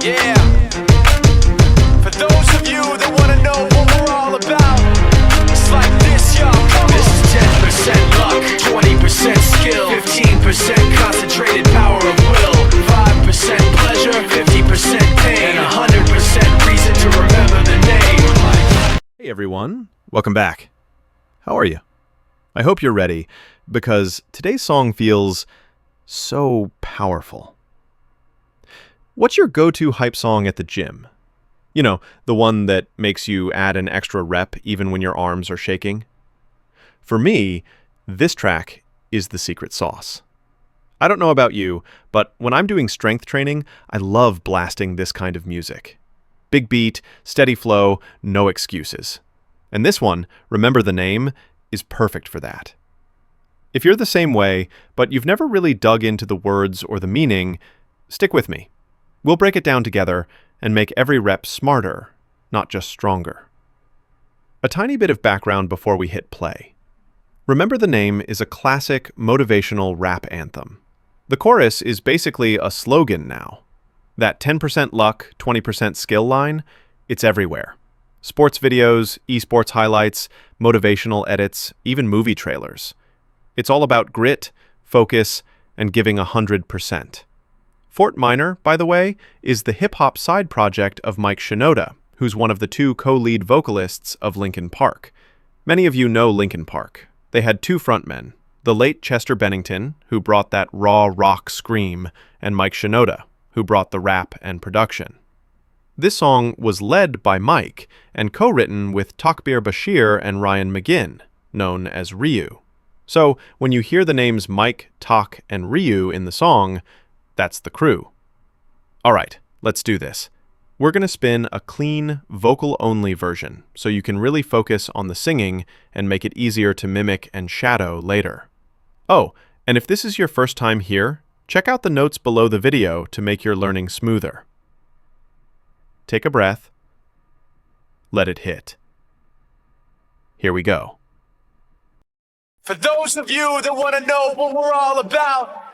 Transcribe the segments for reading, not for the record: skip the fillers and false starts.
Yeah. For those of you that wanna know what we're all about, it's like this, y'all. Come on. This is 10% luck, 20% skill, 15% concentrated power of will, 5% pleasure, 50% pain, and 100% reason to remember the name. Hey everyone, welcome back. How are you? I hope you're ready, because today's song feels so powerful. What's your go-to hype song at the gym? You know, the one that makes you add an extra rep even when your arms are shaking? For me, this track is the secret sauce. I don't know about you, but when I'm doing strength training, I love blasting this kind of music. Big beat, steady flow, no excuses. And this one, Remember the Name, is perfect for that. If you're the same way, but you've never really dug into the words or the meaning, stick with me. We'll break it down together and make every rep smarter, not just stronger. A tiny bit of background before we hit play. Remember the Name is a classic motivational rap anthem. The chorus is basically a slogan now. That 10% luck, 20% skill line, it's everywhere. Sports videos, esports highlights, motivational edits, even movie trailers. It's all about grit, focus, and giving 100%. Fort Minor, by the way, is the hip-hop side project of Mike Shinoda, who's one of the two co-lead vocalists of Linkin Park. Many of you know Linkin Park. They had two frontmen, the late Chester Bennington, who brought that raw rock scream, and Mike Shinoda, who brought the rap and production. This song was led by Mike and co-written with Takbir Bashir and Ryan McGinn, known as Ryu. So when you hear the names Mike, Tak, and Ryu in the song, that's the crew. All right, let's do this. We're going to spin a clean, vocal-only version so you can really focus on the singing and make it easier to mimic and shadow later. Oh, and if this is your first time here, check out the notes below the video to make your learning smoother. Take a breath. Let it hit. Here we go. For those of you that wanna know what we're all about,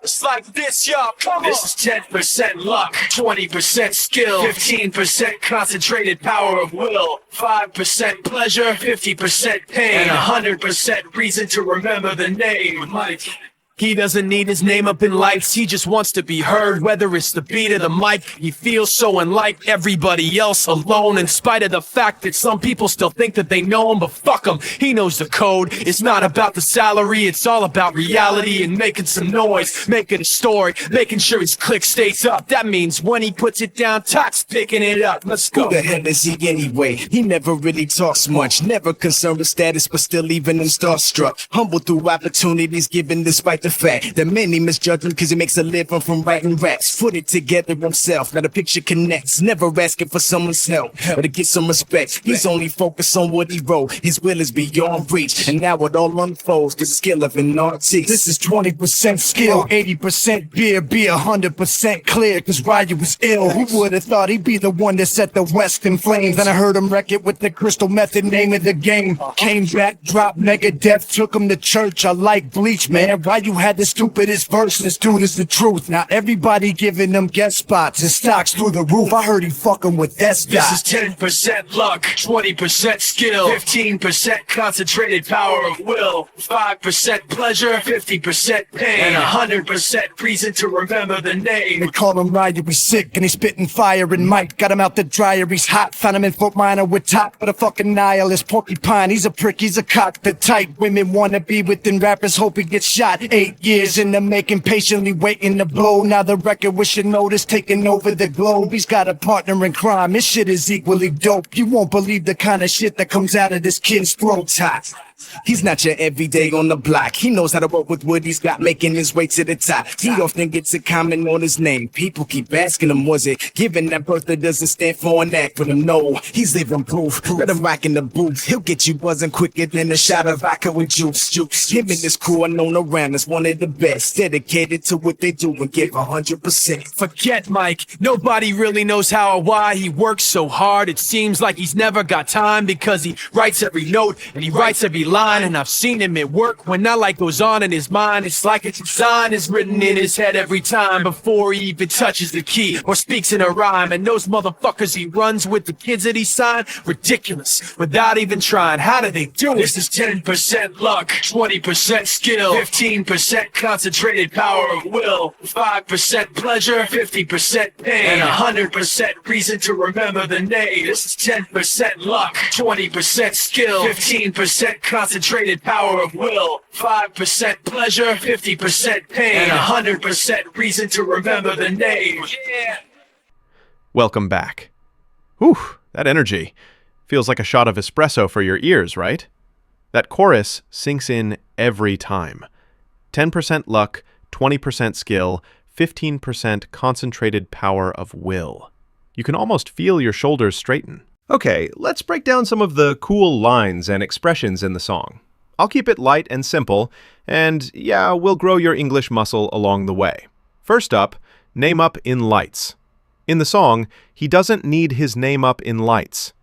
it's like this, y'all. Come on. This is 10% luck, 20% skill, 15% concentrated power of will, 5% pleasure, 50% pain, and 100% reason to remember the name. Mike. He doesn't need his name up in lights, he just wants to be heard, whether it's the beat of the mic. He feels so unlike everybody else, alone, in spite of the fact that some people still think that they know him, but fuck him, he knows the code. It's not about the salary, it's all about reality and making some noise, making a story, making sure his clique stays up. That means when he puts it down, Tok's picking it up. Let's go. Who the hell is he anyway? He never really talks much, never concerned with status, but still leaving him starstruck. Humble through opportunities given despite the fact that many misjudge him because he makes a living from writing raps. Put it together himself, now the picture connects. Never asking for someone's help or to get some respect. He's only focused on what he wrote. His will is beyond reach, and now it all unfolds. The skill of an artist. This is 20% skill, 80% beer, be 100% clear. Cause Ryu was ill. Who would have thought he'd be the one that set the West in flames? Then I heard him wreck it with the crystal method, name of the game. Came back, dropped Megadeth, took him to church. I like Bleach, man. Ryu had the stupidest verse, this dude is the truth. Now everybody giving them guest spots, his stocks through the roof. I heard he fucking with that stuff. This is 10% luck, 20% skill, 15% concentrated power of will, 5% pleasure, 50% pain, and 100% reason to remember the name. They call him Ryu, he's sick and he's spitting fire, and Mike got him out the dryer, he's hot. Found him in Fort Minor with Top, but a fucking nihilist porcupine. He's a prick, he's a cock. The type women wanna be within rappers, hope he gets shot. 8 years in the making, patiently waiting to blow. Now the record with Shinoda's taking over the globe. He's got a partner in crime, his shit is equally dope. You won't believe the kind of shit that comes out of this kid's throat. He's not your everyday on the block. He knows how to work with what he's got, making his way to the top. He often gets a comment on his name. People keep asking him, was it given that birth that doesn't stand for an acronym? No, he's living proof. Let him rock in the booth. He'll get you buzzing quicker than a shot of vodka with juice. Him and his crew are known around as one of the best, dedicated to what they do and give 100%. Forget Mike. Nobody really knows how or why he works so hard. It seems like he's never got time because he writes every note and he writes every every line, and I've seen him at work when that light goes on in his mind. It's like a design is written in his head every time before he even touches the key or speaks in a rhyme. And those motherfuckers he runs with, the kids that he signed, ridiculous, without even trying. How do they do it? This is 10% luck, 20% skill, 15% concentrated power of will, 5% pleasure, 50% pain, and 100% reason to remember the name. This is 10% luck, 20% skill, 15% concentrated power of will, 5% pleasure, 50% pain, and 100% reason to remember the name. Yeah. Welcome back. Whew, that energy. Feels like a shot of espresso for your ears, right? That chorus sinks in every time. 10% luck, 20% skill, 15% concentrated power of will. You can almost feel your shoulders straighten. Okay, let's break down some of the cool lines and expressions in the song. I'll keep it light and simple, and yeah, we'll grow your English muscle along the way. First up, name up in lights. In the song, he doesn't need his name up in lights.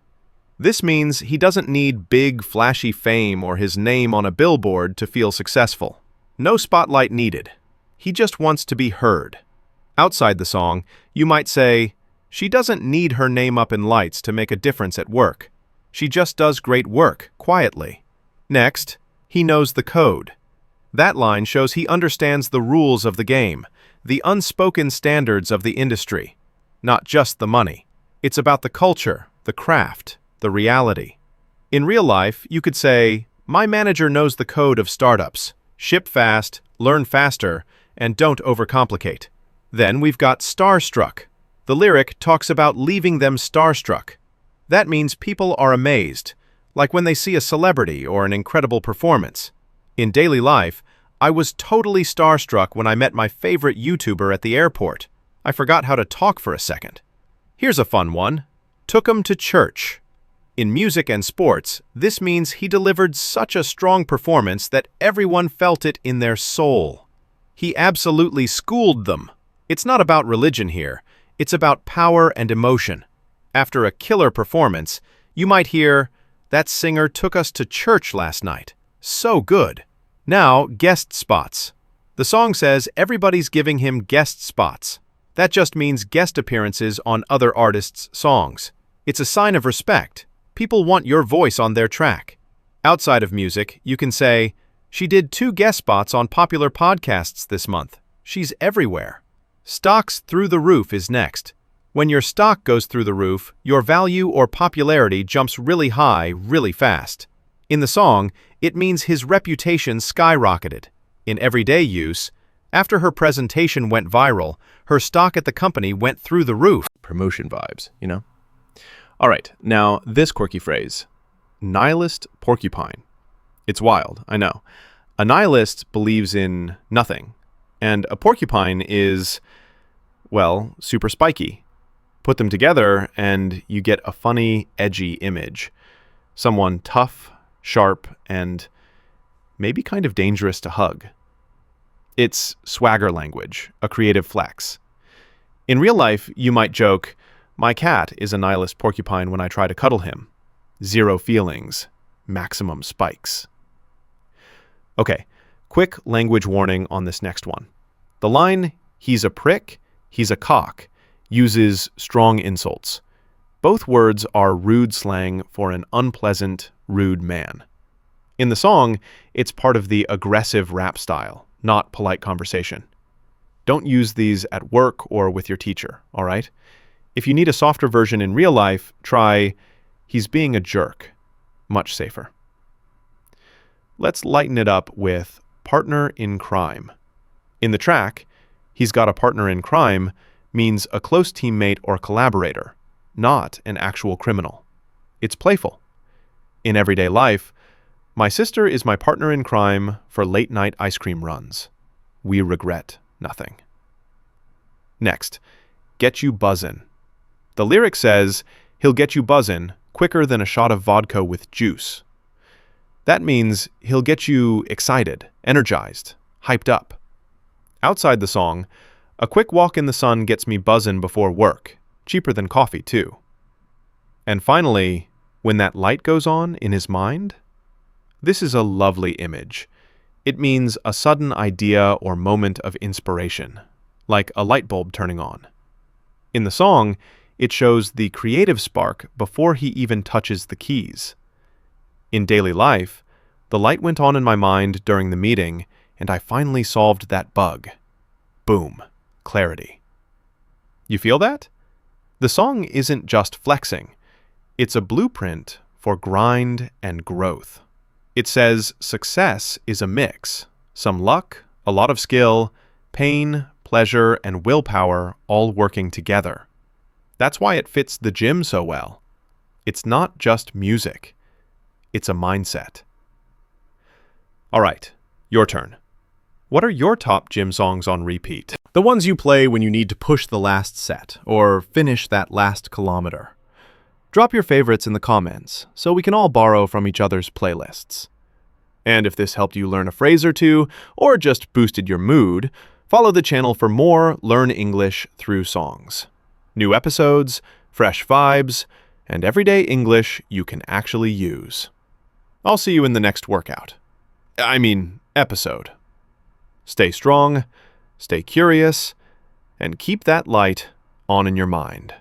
This means he doesn't need big, flashy fame or his name on a billboard to feel successful. No spotlight needed. He just wants to be heard. Outside the song, you might say, she doesn't need her name up in lights to make a difference at work. She just does great work, quietly. Next, he knows the code. That line shows he understands the rules of the game, the unspoken standards of the industry. Not just the money. It's about the culture, the craft, the reality. In real life, you could say, my manager knows the code of startups. Ship fast, learn faster, and don't overcomplicate. Then we've got starstruck. The lyric talks about leaving them starstruck. That means people are amazed, like when they see a celebrity or an incredible performance. In daily life, I was totally starstruck when I met my favorite YouTuber at the airport. I forgot how to talk for a second. Here's a fun one. Took him to church. In music and sports, this means he delivered such a strong performance that everyone felt it in their soul. He absolutely schooled them. It's not about religion here. It's about power and emotion. After a killer performance, you might hear, that singer took us to church last night. So good. Now, guest spots. The song says everybody's giving him guest spots. That just means guest appearances on other artists' songs. It's a sign of respect. People want your voice on their track. Outside of music, you can say, she did 2 guest spots on popular podcasts this month. She's everywhere. Stocks through the roof is next. When your stock goes through the roof, your value or popularity jumps really high, really fast. In the song, it means his reputation skyrocketed. In everyday use, after her presentation went viral, her stock at the company went through the roof. Promotion vibes, you know? All right, now this quirky phrase, nihilist porcupine. It's wild, I know. A nihilist believes in nothing, and a porcupine is, well, super spiky. Put them together and you get a funny, edgy image. Someone tough, sharp, and maybe kind of dangerous to hug. It's swagger language, a creative flex. In real life, you might joke, my cat is a nihilist porcupine when I try to cuddle him. 0 feelings, maximum spikes. Okay, quick language warning on this next one. The line, he's a prick, he's a cock, uses strong insults. Both words are rude slang for an unpleasant, rude man. In the song, it's part of the aggressive rap style, not polite conversation. Don't use these at work or with your teacher, all right? If you need a softer version in real life, try, he's being a jerk. Much safer. Let's lighten it up with partner in crime. In the track, he's got a partner in crime means a close teammate or collaborator, not an actual criminal. It's playful. In everyday life, my sister is my partner in crime for late-night ice cream runs. We regret nothing. Next, get you buzzin'. The lyric says, he'll get you buzzin' quicker than a shot of vodka with juice. That means he'll get you excited, energized, hyped up. Outside the song, a quick walk in the sun gets me buzzin' before work, cheaper than coffee too. And finally, when that light goes on in his mind, This is a lovely image. It means a sudden idea or moment of inspiration, like a light bulb turning on. In the song, it shows the creative spark before he even touches the keys. In daily life, the light went on in my mind during the meeting, and I finally solved that bug. Boom. Clarity. You feel that? The song isn't just flexing. It's a blueprint for grind and growth. It says success is a mix. Some luck, a lot of skill, pain, pleasure, and willpower all working together. That's why it fits the gym so well. It's not just music. It's a mindset. All right, your turn. What are your top gym songs on repeat? The ones you play when you need to push the last set or finish that last kilometer. Drop your favorites in the comments so we can all borrow from each other's playlists. And if this helped you learn a phrase or two, or just boosted your mood, follow the channel for more Learn English through songs. New episodes, fresh vibes, and everyday English you can actually use. I'll see you in the next episode. Stay strong, stay curious, and keep that light on in your mind.